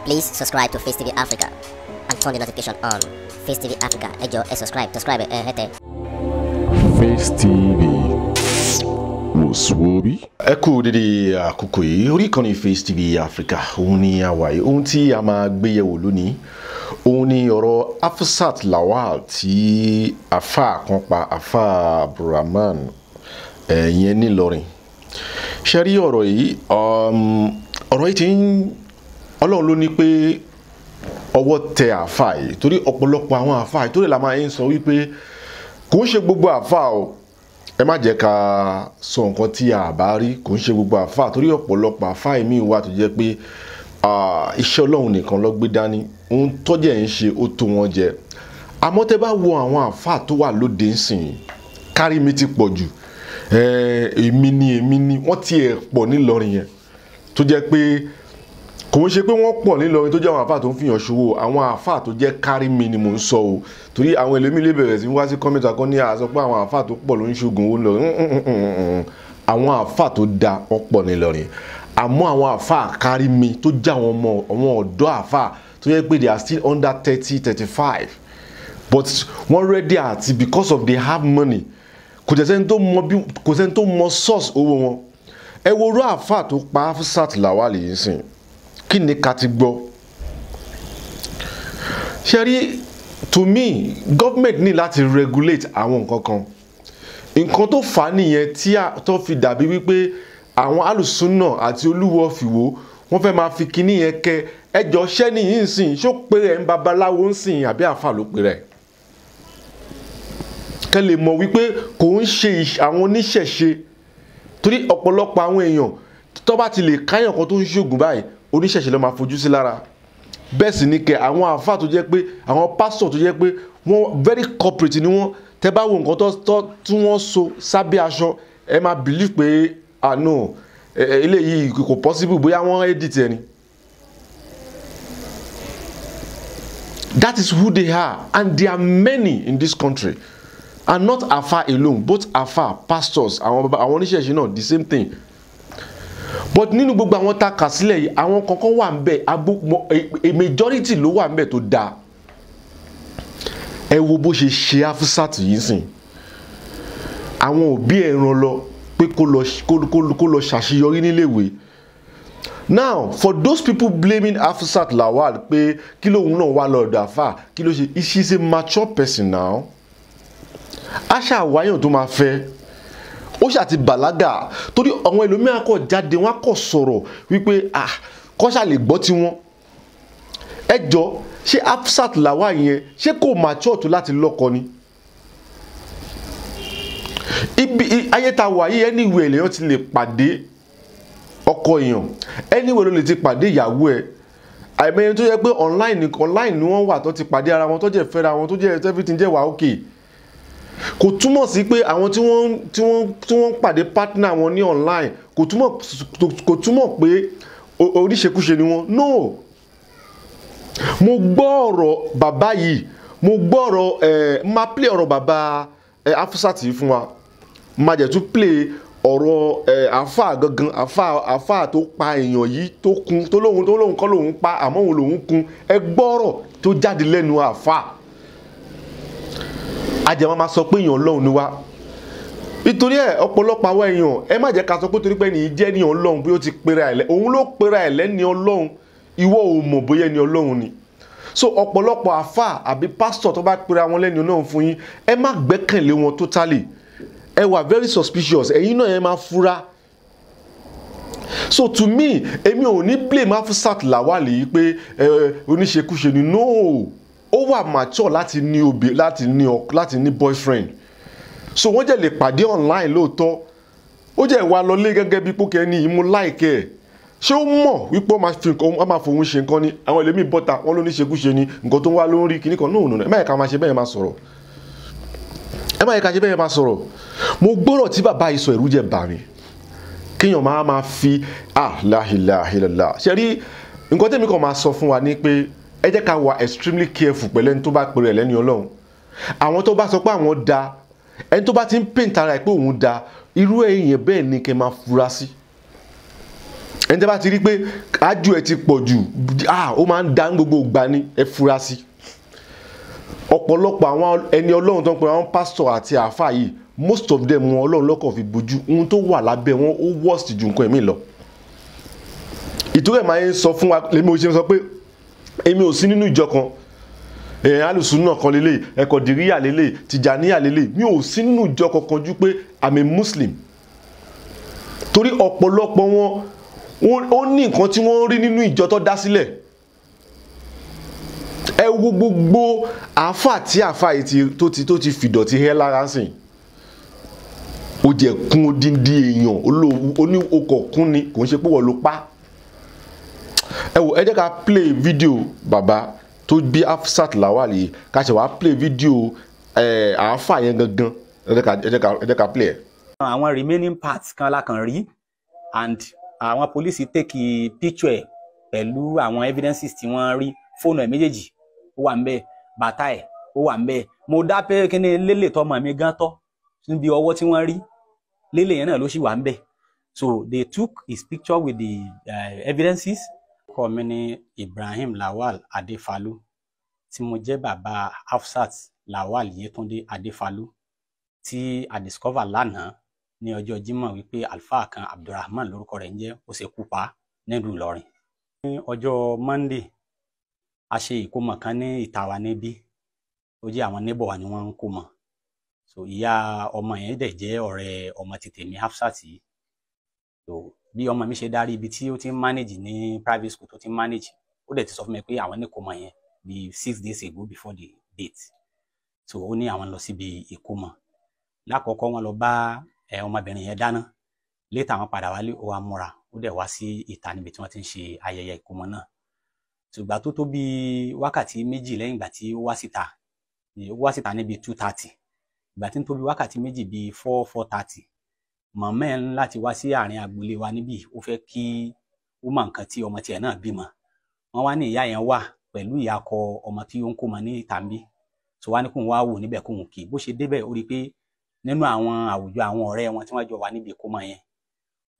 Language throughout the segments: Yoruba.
Please subscribe to Face TV Africa and turn the notification on. Face TV Africa, ẹ jọ̀ọ́ subscribe hete. Face TV wòsùwòbí. Ẹ kú dédé àkókò yìí orí ìkànnì Face TV Africa òun ni àwàyé ohun tí a máa gbé yẹ̀wò lónìí òun ni ọ̀rọ̀ Hafsat Lawal tí afa kan pa afa Abdulrahman yẹn ní Ìlọrin. Ṣé rí ọ̀rọ̀ yìí ti ń Ọlọ́run ló ní pé ọwọ́ tẹ àfà yìí torí ọ̀pọ̀lọpọ̀ àwọn àfà yìí torí la máa ń sọ wípé kò ń ṣe gbogbo àfà o ẹ má jẹ́ ká sọ nǹkan tí a bá rí kò ń ṣe gbogbo àfà torí ọ̀pọ̀lọpọ̀ àfà yìí míì wà tó jẹ́ pé iṣẹ́ Ọlọ́run nìkan ló gbé dání ohun tọ́jẹ̀ ń ṣe ó tó wọn jẹ àmọ́ tẹ́ bá wo àwọn àfà tó wà lóde ńsìn kárí mi ti pọ̀ jù èmi ni wọ́n ti ẹ̀ pọ̀ nílọrin yẹn tó jẹ́ pé kò ń ṣe pé wọ́n pọ̀ nílọrin tó jẹ́ àwọn àfáà tó ń fìyàn ṣòwò àwọn àfáà tó jẹ́ kárí mi ni mò ń sọ o torí àwọn ẹlòmíì lè bẹ̀rẹ̀ sí wá sí kọ́mẹ́ntà kan ní àsọ pé àwọn àfáà tó pọ̀ ló ń ṣògùn ó lọ àwọn àfáà tó da ọ̀pọ̀ nílọrin àmọ́ àwọn àfáà kárí mi tó jẹ́ àwọn ọ̀dọ́ àfáà tó yẹ pé they are still under 30-35 but wọ́n ready àti because of they have money kò sẹ́ni tó mọ source owó wọn ẹ wo rú àfáà tó pa Hafsat Lawal yìí sìn kí ni ká ti gbọ́ ṣe rí to me government ní láti regulate àwọn nǹkan tó fà á nìyẹn tí tó fi dàbí wípé àwọn alùsùnà àti olúwo fìwò wọ́n fẹ́ máa fi kíní yẹn kẹ ẹjọ́ ṣẹ́ nìyí ń sìn ṣó pé rẹ̀ ń babaláwo ń sìn àbí àfà ló pé rẹ̀ kẹ́ lè mọ̀ wípé kò ń ṣe àwọn oníṣẹ̀ṣe torí ọ̀pọ̀lọpọ̀ àwọn èèyàn tó bá ti lè káyàn kan tó ń ṣògùn báyìí oníṣẹ̀ṣe ló máa fojú sí lára bẹ́ẹ̀ sì ni kẹ àwọn àfáà tó jẹ́ pé àwọn pásítọ̀ tó jẹ́ pé wọ́n very corporate ni wọ́n tẹ́ bá wo nǹkan tí wọ́n so sábẹ́ aṣọ ẹ máa believe pé no eléyìí kò possible bóyá wọ́n edit ẹni. That is who they are and there are many in this country and not afa alone both afa pastors àwọn oníṣẹ̀ṣe náà the same thing. But nínú gbogbo àwọn tá kà sílẹ̀ yìí àwọn kankan wà ńbẹ̀ a majority ló wà ńbẹ̀ tó dáa ẹ wo bó ṣe Hafsat yìí sìn àwọn òbí ẹ̀ rán lọ pé kó lọ ṣàṣeyọrí níléèwé now for those people blaming Hafsat Lawal pé kí lóun náà wà lọ́dọ̀ àfà kí ló ṣe she is a mature person now àṣà àwáyàn tó máa fẹ́ ó ṣàti bàlágà torí àwọn ẹlòmíràn kọ jáde wọn kọ sọ̀rọ̀ wípé kọ́ṣà lè gbọ́ tí wọ́n ẹjọ́ ṣé Hafsat Lawal yẹn ṣé kò mature tó láti lọ́kọ ni ibi ayé ta wà yìí anywhere lèyàn ti lè pàdé ọkọ èèyàn anywhere ló lè ti pàdé ìyàwó ẹ̀ àìmọye tó yẹ pé online ni wọ́n wà tó ti pàdé ara wọn tó jẹ́ fẹ́ra wọn tó jẹ́ everything jẹ́ wà okay kò túmọ̀ sí pé àwọn tí wọ́n pàdé partner wọn ní online kò túmọ̀ pé oríṣekúṣe ni wọ́n no mo gbọ́ ọ̀rọ̀ bàbá yìí mo gbọ́ ọ̀rọ̀ máa play ọ̀rọ̀ bàbá Hafsat yìí fún wa máa jẹ̀ tún play ọ̀rọ̀ àfà gangan àfà tó pa èèyàn yìí tó lóhun kọ́ lóhun pa àmọ́ òun lòun kun ẹ gbọ́rọ̀ tó jáde lẹ́nu àfà ajẹ́mọ́ máa sọ pé èèyàn Ọlọ́run ni wá nítorí ọ̀pọ̀lọpọ̀ àwọn èèyàn ẹ má jẹ́ ká sọ pé torí pé ní jẹ́ ní Ọlọ́run bí ó ti pera ẹ̀ lẹ́ òun ló pera ẹ̀ lẹ́ni Ọlọ́run ìwọ ò mọ̀ bóyá ní Ọlọ́run ni so ọ̀pọ̀lọpọ̀ àfà àbí pásítọ̀ tó bá pera wọn lẹ́ni Ọlọ́run fún yín ẹ má gbẹ́kànlé wọn totally ẹ wà very suspicious ẹ̀yin náà ẹ máa fura so to me èmi ò ní blame Hafsat Lawal yìí pé oníṣekúṣe ni no ó wà mature láti ní boyfriend so wọ́n jẹ́ lè pàdé online lóòótọ́ ó jẹ́ wà lọlé gẹ́gẹ́ bí pókẹ́ ní ìmú láìkẹ́ ẹ̀ ṣé ó mọ̀ wípé ó máa fòun ṣe nǹkan ni àwọn ẹlẹ́mìí bọ́ta wọ́n ló ní ṣekúṣe ni nǹkan tó ń wá ló ń rí kíní kan náà ẹ má yẹ ká máa ṣe bẹ́ẹ̀ máa sọ̀rọ̀ mo gbọ́rọ̀ tí bàbá yìí sọ ẹ̀rù jẹ́ bà mí kéèyàn máa fi la ilaha illallah ṣe rí nǹkan tẹ́mi kan máa sọ fún wa ní pé ẹ jẹ́ ká wà extremely careful pẹ̀lú ẹni tó bá pèrè ẹ̀ lẹ́ni Ọlọ́run àwọn tó bá sọ pé àwọn da ẹni tó bá ti ń paint ara ẹ̀ pé òun da irú èèyàn bẹ́ẹ̀ ni kẹ́ máa fura sí ẹni tẹ́ bá ti rí pé ájú ẹ ti pọ̀ jù ó máa ń dá gbogbo ìgbà ní ẹ fura sí. Ọ̀pọ̀lọpọ̀ àwọn ẹni Ọlọ́run tó ń pè àwọn pásítọ̀ àti àáfà yìí, most of them wọn Ọlọ́run lọ́kàn fi bojú, ohun tó wà lábẹ́ wọn ó worst ju nǹkan ẹ̀mí lọ. Ìtorí ẹ̀ máa ń sọ fún wa, lèmi ò ṣe sọ pé èmi ò sí nínú ìjọ kan, alùsùnnà kan lélẹ̀, ẹ̀kọ́dìríyà lélẹ̀, tìjàníyà lélẹ̀, mi ò sí nínú ìjọ kankan ju pé I'm a Muslim. Torí ọ̀pọ̀lọpọ̀ wọn ó ní nǹkan tí wọ́n rí nínú ìjọ tó dá sílẹ̀. Ẹ wo gbogbo àáfà tí àáfà yìí tó ti fìdọ̀tí hẹ́ lára sìn, ó jẹ́ kún odindi èèyàn, ó ní okọ̀ kún ni, kò ń ṣe pé wọ́n ló pa. Ẹ wò, ẹ jẹ́ ká play video bàbá tó bí Hafsat Lawal yìí, ká ṣe wá play video àáfà yẹn gangan, ẹ jẹ́ ká play ẹ̀. Àwọn remaining parts kan la kàn rí, and àwọn police take picture pẹ̀lú àwọn evidences tí wọ́n rí. Fóònù ẹ̀ méjèèjì ó wà ńbẹ̀, bàtà ẹ̀ ó wà ńbẹ̀. Mo dá pé kíní lélè tọmọ mi gan tọ́ níbi ọwọ́ tí wọ́n rí, lélè yẹn náà ló sì wà ńbẹ̀. So they took his picture with the evidences. Orúkọ mi ni Ibrahim Lawal Adefalu, tí mo jẹ́ bàbá Hafsat Lawal Yetunde Adefalu, tí a discover lánàá ní ọjọ́ Jímọ̀ wípé àlùfáà kan Abdulrahman lórúkọ rẹ̀ ń jẹ́, ó ṣekú pa nílùú Ìlọrin. Ní ọjọ́ Monday a ṣe ìkómọ kan ní ìta wa níbí, ó jẹ́ àwọn neighbor wa ni wọ́n ń kó mọ. So ìyá ọmọ yẹn dẹ̀ jẹ́ ọ̀rẹ́ ọmọ ti tèmi Hafsat yìí. So bí ọmọ mi ṣe darí ibi tí ó ti ń manage ní private school tó ti ń manage, ó dẹ̀ ti sọ fún mi pé àwọn ní ìkómọ yẹn bí 6 days ago before the date. So ó ní àwọn lọ síbi ìkómọ. Lákọ̀ọ́kọ́ wọn lọ bá ọmọbìnrin yẹn dáná, later wọn padà wálé, ó wá múra, ó dẹ̀ wá sí ìta níbi tí wọ́n ti ń ṣe ayẹyẹ ìkómọ náà. Ṣùgbọ́n tó tó bí wákàtí méjì lẹ́yìn ìgbà tí ó wá síta níbi 2:30, ìgbà tí ń tó bí wákàtí méjì bí 4:30, màmá ẹ̀ ń láti wá sí àárín agboolé wa níbí, ó fẹ́ kí ó mọ nǹkan tí ọmọ tiẹ̀ náà bímọ. Wọ́n wá ní ìyá yẹn wà pẹ̀lú ìyàkọ ọmọ tí ó ń kó mọ ní ìta ń bí. So wá ní kóun wá wò níbẹ̀ kóun kì í. Bó ṣe débẹ̀ ó rí pé nínú àwọn àwùjọ àwọn ọ̀rẹ́ wọn tí wọ́n jọ wà níbi ìkómọ yẹn,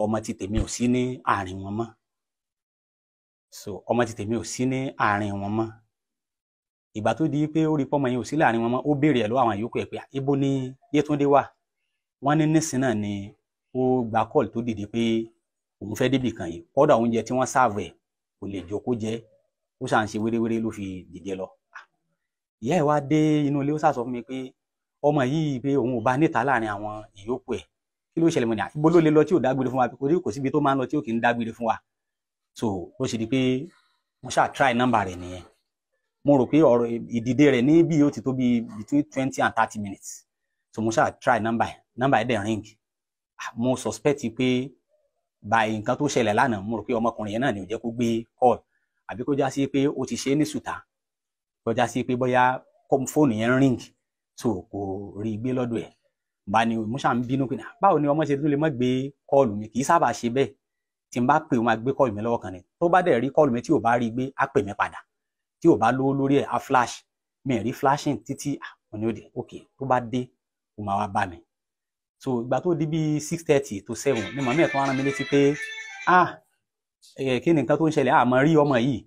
ọmọ ti tèmi ò sí ní àárín wọn mọ́. So ọmọ ti tèmi ò sí ní àárín wọn mọ́. Ìgbà tó di pé ó rí pọ́mọ yẹn ò sí láàárín wọn mọ́, ó béèrè ẹ̀ lọ́wọ́ àwọn yòókù ẹ̀ pé ibo ni Yétúndé wà. Wọ́n ní nísìn náà ni ó gba kọ́ọ̀lù tó dìde pé òun fẹ́ débì kan yìí, kọ́dà oúnjẹ tí wọ́n sáàvù ẹ̀ kò lè jókòó jẹ, ó ṣàn ṣe wéréwéré ló fi dìde lọ. Ìyá ẹ̀ wá dé inú ilé, ó sá sọ fún mi pé ọmọ yìí pé òun ò bá níta láàárín àwọn ìyókù ẹ̀, kí ló ṣẹlẹ̀ mọ́ ni, ibo ló lè lọ tí ò dágbére fún wa, kò síbi tó máa ń lọ tí ò kì í dágbére fún wa. So ó ṣe di pé mo ṣáà try nọ́mbà rẹ̀ nìyẹn. Mo rò pé ọ̀rọ̀ ìdìde rẹ̀ ní bí ó ti tó bí between 20 and 30 minutes. So mo ṣáà try nọ́mbà ẹ̀ dẹ̀ ring. Mo suspect pé by nǹkan tó ṣẹlẹ̀ lánàá, mo rò pé ọmọkùnrin yẹn náà ni ò jẹ́ kó gbé call, àbí kó já sí pé ó ti ṣe é ní sùtá, kó já sí pé bóyá fóònù yẹn ring, so kò rí gbé lọ́dọ̀ ẹ̀. Bá ní mo ṣáà ń bínú pé báwo ni ọmọ ṣe tún lè má gbé call mi, kì í sábà ṣe bẹ́ẹ̀. Tí n bá pè ó máa gbé call mi lọ́wọ́ kan ni, tó bá dẹ̀ rí call mi tí ò bá rí gbé á pè mí padà, tí ò bá lówó lórí ẹ̀ á flash, mi rí flashing títí mo ní ó dé ok, tó bá dé ó máa wá bá mi. So ìgbà tó di bí 6:30 to 7 ni màmí ẹ̀ tó rán mi létí pé kí ni nǹkan tó ń ṣẹlẹ̀, àmọ́ rí ọmọ yìí.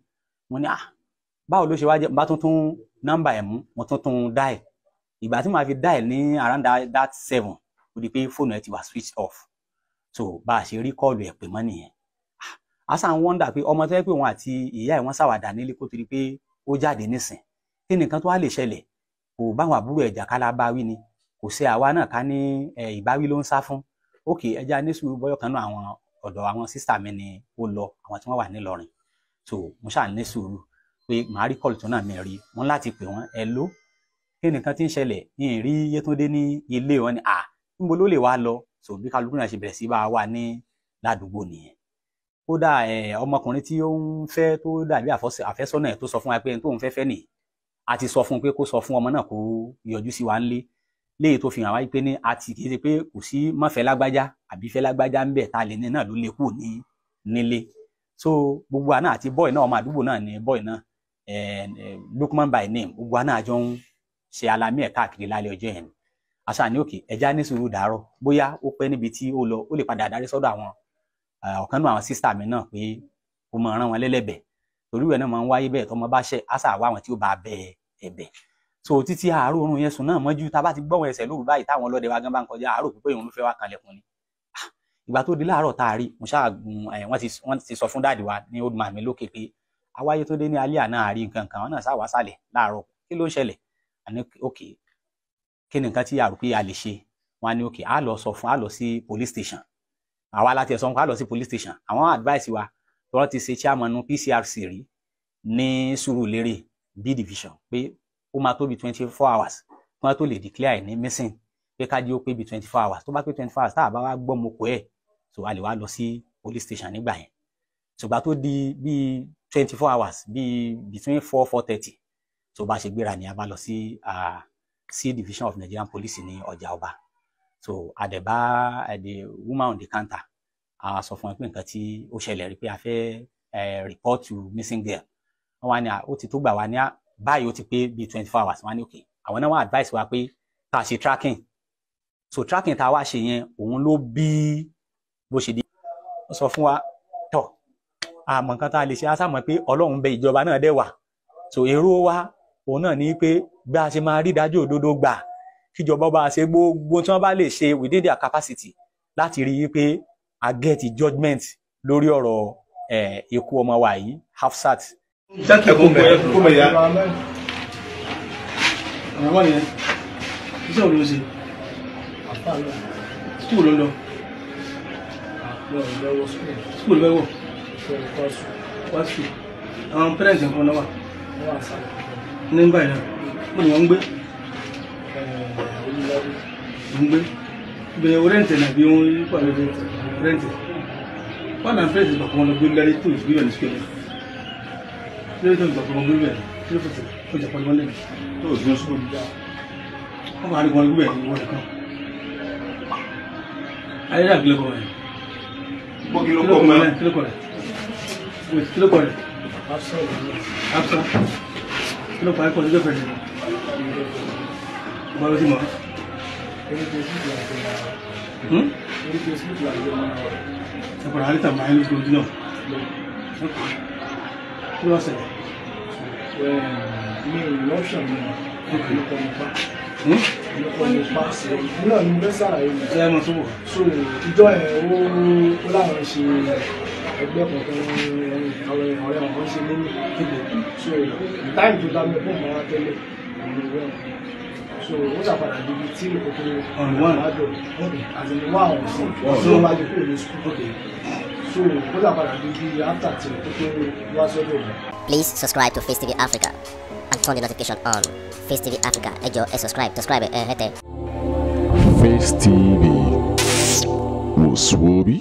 Mo ní báwo ló ṣe wá jẹ́, bá tuntun nọ́mbà ẹ̀ mú, mo tuntun dial. Ìgbà tí màá fi dial ní around that 7, ó di pé fóònù ẹ̀ ti wà switch off. So bá a ṣe rí kọ́ọ̀lù ẹ̀ pè mọ́ nìyẹn. A sàn wọ́ndà pé ọmọ tó yẹ pé òun àti ìyá ẹ̀ wọ́n ṣàwàdà nílé kó tó di pé ó jáde nísìn, kí nìkan tó wá lè ṣẹlẹ̀, kò báwọn àbúrò ẹ̀jà kálá bá wí ni, kò ṣe àwa náà ká ní ìbáwí ló ń sá fún. Ok, ẹja ní sùúrù, bọ́yọ̀ kan náà àwọn ọ̀dọ̀ àwọn sísà mi ni ó lọ, àwọn tí wọ́n wà nílọrin. So mo ṣáà ní sùúrù pé màá rí kọ́ọ̀lù tó náà mi rí, wọ́n láti pè wọ́n, hello, kí nìkan tí ń ṣẹlẹ̀, yìí rí Yétúndé ní ilé wọn ni, níbo ló lè wá lọ. So bí kálukú náà ṣe bẹ̀rẹ̀ sí bá wà ní ládùúgbò nìyẹn. Kódà ọmọkùnrin tí ó ń fẹ́ tó dàbí àfẹ́sọ́nà ẹ̀ tó sọ fún wa pé tó ń fẹ́ nìyí, a ti sọ fún un pé kó sọ fún ọmọ náà kó yọjú sí wa ńlé, léyìí tó fi hàn wáyé pé ní àti kì í ṣe pé kò sí mọ́fẹ́ lágbájá àbí fẹ́ lágbájá ń bẹ̀ tá a lè ní náà ló lè kú nílé. So gbogbo àná àti bọ́ọ̀ náà, ọmọ àdúgbò náà ni bọ́ọ̀ náà, Lukman by name, gbogbo àná àjọ ń ṣe alamí ẹ̀ káàkiri lálẹ́ ọjọ́ yẹn. Àṣà ní òkè ẹja ní sùúrù dàárọ̀, bóyá ó pẹ́ níbi tí ó lọ, ó lè padà darí sọ́dọ̀ àwọn ọ̀kan nínú àwọn sísítà mi náà pé ó máa rán wọn lẹ́lẹ́bẹ̀ torí ìwé náà máa ń wáyé bẹ́ẹ̀ tọmọ bá ṣẹ̀ á sà wá àwọn tí ó bá bẹ ẹ̀bẹ̀ so títí àárò oorun yẹn sùn náà mọ́jú tá a bá ti gbọ́wọ́ ẹsẹ̀ lóru báyìí táwọn ọlọ́dẹ wa gan bá ń kọjá àárò pípé òun ló fẹ́ wá kanlẹ̀kùn ni ìgbà tó di láàárọ̀ tá a rí mo ṣáà gun wọ́n ti sọ fún dáàdì wa ní old man mi lókè pé awáyé tó dé ní alẹ́ àná àrí nǹkan kan wọn náà ṣáà wá sálẹ̀ láàárọ̀ kí ló ń ṣẹlẹ̀ àní òkè kí ni nǹkan tí a rò pé a lè ṣe wọn á ní òkè á lọ sí police station àwa láti ẹ̀sọ́ wọn á lọ sí police station àwọn advice wa tọ́rọ́ ti ṣe chairman PCRC rí ní Surulere B division pé ó máa tó bí 24 hours kí wọ́n tó lè declare ní missing pé ká jí ó pé bí 24 hours tó bá pé 24 hours tá a bá wá gbọ́ mo kọ́ ẹ̀ so a lè wá lọ sí police station nígbà yẹn ṣùgbọ́n tó di bí 24 hours bí between 4-4:30 so bá ṣe gbéra ni a bá lọ sí C division of Nigerian Police ní Ọjà Ọba so àdẹ̀bá the woman on the counter a sọ fún ẹ pé nǹkan tí ó ṣẹlẹ̀ rí pé a fẹ́ report to missing girl wọ́n wá ní ó ti tó gbà wá ní báyìí ó ti pé bí 24 hours wọ́n á ní òkè àwọn náà wọ́n advice wa pé ká ṣe tracking so tracking tá a wá ṣe yẹn òun ló bí bó ṣe di ó sọ fún wa tọ̀ àmọ́ nǹkan tá a lè ṣe á sàmọ́ pé Ọlọ́run bẹ ìjọba náà dẹ̀ wà so èrò wa òun náà ní pé bí a ṣe máa rí ìdájọ́ òdodo gbà kíjọba bá ṣe gbogbo tí wọ́n bá lè ṣe within their capacity láti rí i pé a get judgement lórí ọ̀rọ̀ ikú ọmọ wa yìí Hafsat. Jákè kó bẹ̀ yá. Àwọn yẹn iṣẹ́ òun ló ṣe. Skúl ló lọ. Skúl lọ́wọ́. Wá skúl. Àwọn pẹ́rẹ́ǹtì nǹkan náà wà. Nígbà yẹn mo ní wọ́n ń gbé. Ń gbé. Bẹ̀rẹ̀ rẹ́ǹtì náà bí wọ́n yí pàdé rẹ́ǹtì. Wọ́n náà pẹ́rẹ́ǹtì bàkọ́ wọn lọ gbé lẹ́rí tó ìgbé wọn ní sukẹ́lẹ̀. Lẹ́rí tó ìgbàkọ́ wọn gbé bẹ̀rẹ̀ kí ló fẹsẹ̀ ó jà pàdé wọn lẹ́nu tó ò gbọ́n sukùl. Wọ́n máa rí wọn gbé bẹ̀rẹ̀ ní wọ́n nìkan. Ayé dà kílẹ̀ kọ́ rẹ̀. Kílẹ̀ kọ́ rẹ̀. Kílẹ̀ kọ́ rẹ̀. Hafsa. Kílẹ̀ kọ́ rẹ̀ kọ́ ní gẹ́fẹ̀ rẹ̀. Bọ́lá sí mọ́. Separado ali também no grupo não. Nossa. Não chama. Não, não pensa aí. É, mas o ìjọ ẹ̀ ó láwọn ṣe ẹgbẹ́ kọ̀ọ̀kan àwọn ọ̀rẹ́ ọ̀hún ṣe nínú so táìmù tó dámẹ́ fún ọmọ tẹ́lẹ̀ so ó ṣàpadà débi tí òkòtò àjọ àtìníwá ọ̀hún sí ọ̀sán wá lè kúrò ní skul so ó ṣàpadà débi after tí òkòtò wá sọ́dọ̀ rẹ̀. Please subscribe to Face TV Africa and turn the notification on. Face TV Africa, ẹ jọ̀ọ́ ẹ subscribe hete. Face TV was Swoby.